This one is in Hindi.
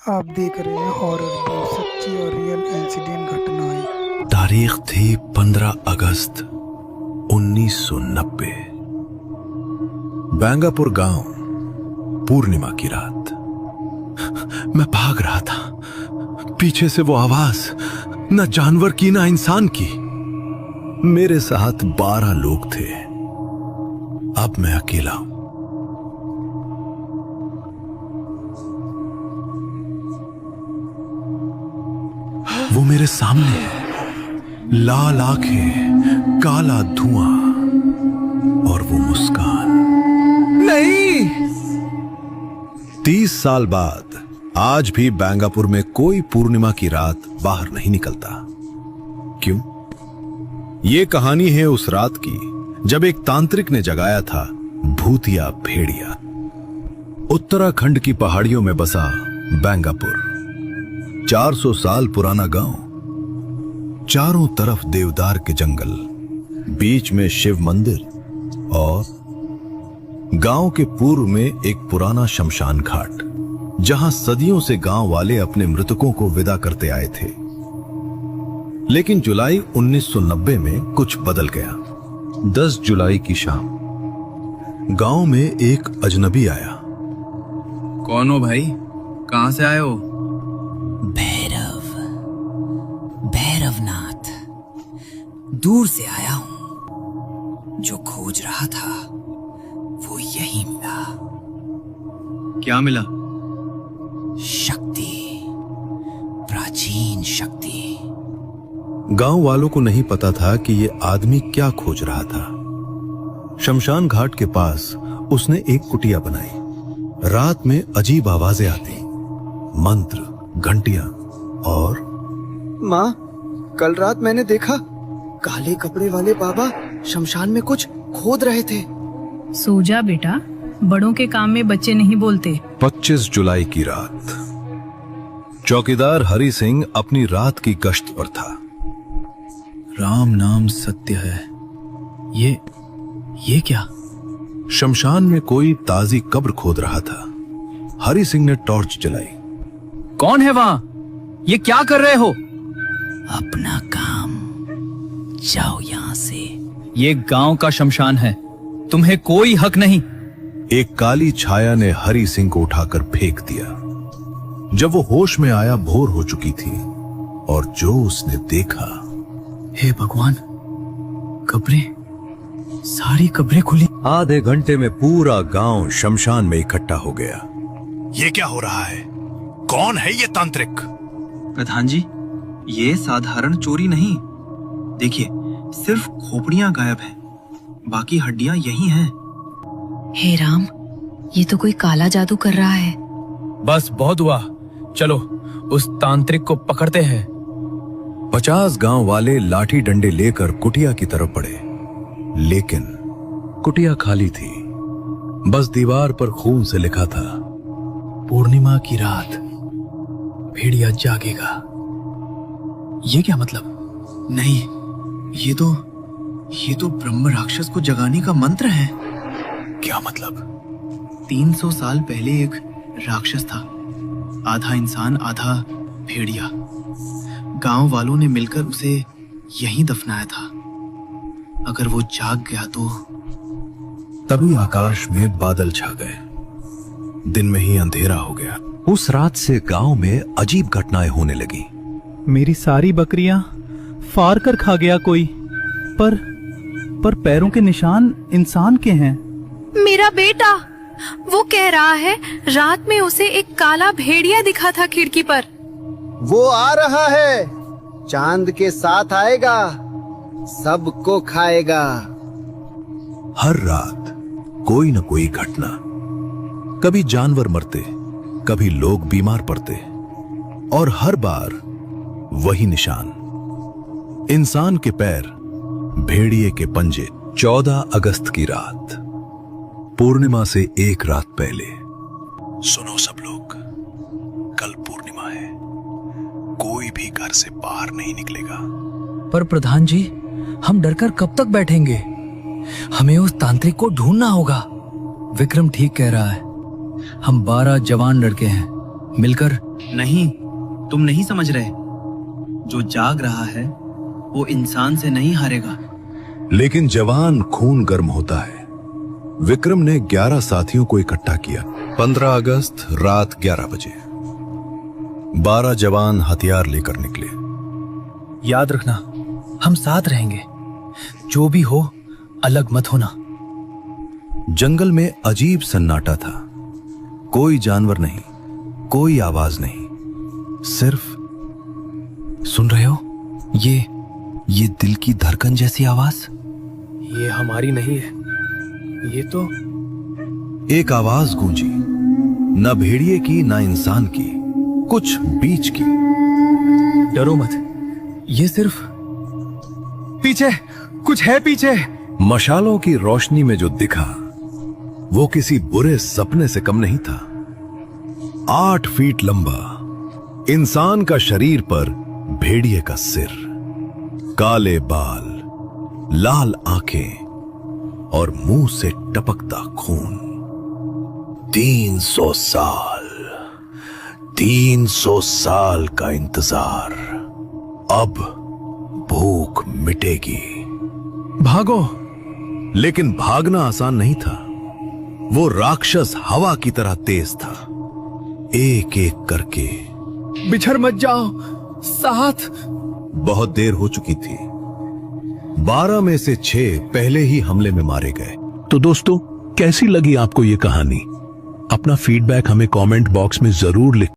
आप देख रहे हैं हॉरर व्यू, सच्ची और रियल इंसिडेंट घटनाएं। तारीख थी 15 अगस्त 1990। बैंगापुर गांव, पूर्णिमा की रात। मैं भाग रहा था, पीछे से वो आवाज, न जानवर की न इंसान की। मेरे साथ 12 लोग थे, अब मैं अकेला हूं। वो मेरे सामने है, लाल आंखें, काला धुआं और वो मुस्कान। नहीं! 30 साल बाद आज भी बैंगापुर में कोई पूर्णिमा की रात बाहर नहीं निकलता। क्यों? ये कहानी है उस रात की जब एक तांत्रिक ने जगाया था भूतिया भेड़िया। उत्तराखंड की पहाड़ियों में बसा बैंगापुर, 400 साल पुराना गांव। चारों तरफ देवदार के जंगल, बीच में शिव मंदिर और गांव के पूर्व में एक पुराना शमशान घाट, जहां सदियों से गांव वाले अपने मृतकों को विदा करते आए थे। लेकिन जुलाई 1990 में कुछ बदल गया। 10 जुलाई की शाम गांव में एक अजनबी आया। कौन हो भाई? कहां से आए हो? भैरवनाथ, दूर से आया हूं। जो खोज रहा था वो यही मिला। क्या मिला? शक्ति, प्राचीन शक्ति। गांव वालों को नहीं पता था कि ये आदमी क्या खोज रहा था। शमशान घाट के पास उसने एक कुटिया बनाई। रात में अजीब आवाजें आती, मंत्र, घंटियां और माँ, कल रात मैंने देखा काले कपड़े वाले बाबा शमशान में कुछ खोद रहे थे। सो जा बेटा, बड़ों के काम में बच्चे नहीं बोलते। 25 जुलाई की रात चौकीदार हरि सिंह अपनी रात की गश्त पर था। राम नाम सत्य है। ये क्या? शमशान में कोई ताजी कब्र खोद रहा था। हरि सिंह ने टॉर्च जलाई। कौन है वहां? ये क्या कर रहे हो? अपना काम, जाओ यहां से। ये गांव का शमशान है, तुम्हें कोई हक नहीं। एक काली छाया ने हरि सिंह को उठाकर फेंक दिया। जब वो होश में आया, भोर हो चुकी थी और जो उसने देखा, हे भगवान, कब्रें, सारी कब्रें खुली। आधे घंटे में पूरा गांव शमशान में इकट्ठा हो गया। ये क्या हो रहा है? कौन है ये तांत्रिक? प्रधान जी, ये साधारण चोरी नहीं। देखिए, सिर्फ खोपड़ियां गायब हैं, बाकी हड्डियां यही हैं। हे राम, ये तो कोई काला जादू कर रहा है। बस बहुत हुआ, चलो उस तांत्रिक को पकड़ते हैं। 50 गांव वाले लाठी डंडे लेकर कुटिया की तरफ बढ़े, लेकिन कुटिया खाली थी। बस दीवार पर खून से लिखा था, पूर्णिमा की रात भेड़िया जागेगा। ये क्या मतलब? नहीं, ये तो ब्रह्म राक्षस को जगाने का मंत्र है। क्या मतलब? 300 साल पहले एक राक्षस था, आधा इंसान आधा भेड़िया। गांव वालों ने मिलकर उसे यहीं दफनाया था। अगर वो जाग गया तो। तभी आकाश में बादल छा गए। दिन में ही अंधेरा हो गया। उस रात से गांव में अजीब घटनाएं होने लगी। मेरी सारी बकरियां फाड़ कर खा गया कोई, पर पैरों के निशान इंसान के हैं। मेरा बेटा, वो कह रहा है रात में उसे एक काला भेड़िया दिखा था खिड़की पर। वो आ रहा है, चांद के साथ आएगा, सबको खाएगा। हर रात कोई न कोई घटना। कभी जानवर मरते, कभी लोग बीमार पड़ते, और हर बार वही निशान, इंसान के पैर, भेड़िए के पंजे। 14 अगस्त की रात, पूर्णिमा से एक रात पहले। सुनो सब लोग, कल पूर्णिमा है, कोई भी घर से बाहर नहीं निकलेगा। पर प्रधान जी, हम डरकर कब तक बैठेंगे? हमें उस तांत्रिक को ढूंढना होगा। विक्रम ठीक कह रहा है, हम 12 जवान लड़के हैं, मिलकर। नहीं, तुम नहीं समझ रहे। जो जाग रहा है वो इंसान से नहीं हारेगा। लेकिन जवान खून गर्म होता है। विक्रम ने 11 साथियों को इकट्ठा किया। 15 अगस्त रात 11 बजे 12 जवान हथियार लेकर निकले। याद रखना, हम साथ रहेंगे। जो भी हो, अलग मत होना। जंगल में अजीब सन्नाटा था। कोई जानवर नहीं, कोई आवाज नहीं, सिर्फ सुन रहे हो? ये दिल की धड़कन जैसी आवाज। ये हमारी नहीं है, ये तो। एक आवाज गूंजी, न भेड़िए की न इंसान की, कुछ बीच की। डरो मत, ये सिर्फ पीछे कुछ है। पीछे मशालों की रोशनी में जो दिखा वो किसी बुरे सपने से कम नहीं था। 8 फीट लंबा, इंसान का शरीर पर भेड़िए का सिर, काले बाल, लाल आंखें और मुंह से टपकता खून। 300 साल का इंतजार। अब भूख मिटेगी। भागो। लेकिन भागना आसान नहीं था। वो राक्षस हवा की तरह तेज था। एक एक करके बिछड़ मत जाओ, साथ। बहुत देर हो चुकी थी। 12 में से 6 पहले ही हमले में मारे गए। तो दोस्तों, कैसी लगी आपको ये कहानी? अपना फीडबैक हमें कमेंट बॉक्स में जरूर लिख